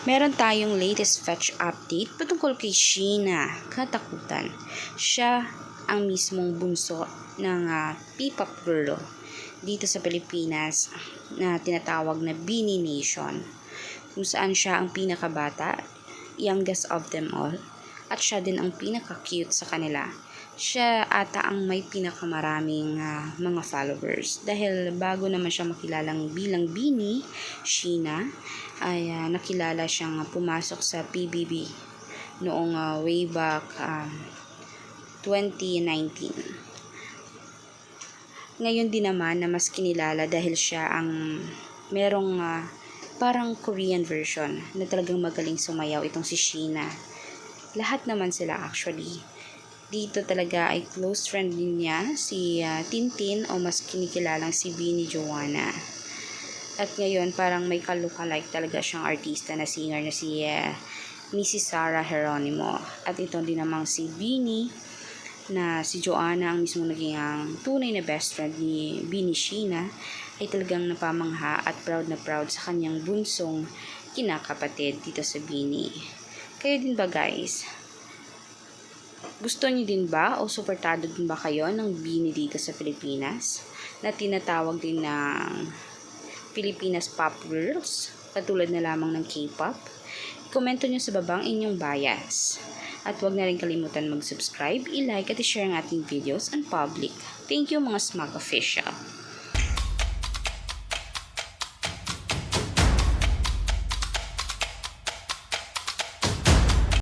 Meron tayong latest fetch update patungkol kay Sheena Katakutan. Siya ang mismong bunso ng P-pop girl dito sa Pilipinas na tinatawag na Beanie Nation, kung saan siya ang pinakabata, youngest of them all, at siya din ang pinaka-cute sa kanila. Siya ata ang may pinakamaraming mga followers dahil bago naman siya makilalang bilang Beanie Sheena ay nakilala siyang pumasok sa PBB noong way back 2019. Ngayon din naman na mas kinilala dahil siya ang merong parang Korean version na talagang magaling sumayaw itong si Sheena. Lahat naman sila actually. Dito talaga ay close friend din niya si Tintin o mas kinikilalang si Beanie Joanna. At ngayon parang may ka-lookalike talaga siyang artista na singer na si Mrs. Sarah Geronimo. At ito din namang si Beanie na si Joanna ang mismo naging ang tunay na best friend ni Beanie Sheena ay talagang napamangha at proud na proud sa kanyang bunsong kinakapatid dito sa Beanie. Kayo din ba guys? Gusto niyo din ba o suportado din ba kayo ng Beanie dito sa Pilipinas na tinatawag din ng Pilipinas Pop Girls katulad na lamang ng K-pop? Komento niyo sa baba ang inyong bias. At huwag na rin kalimutan mag-subscribe, i-like at i-share ang ating videos on public. Thank you mga Smug Official.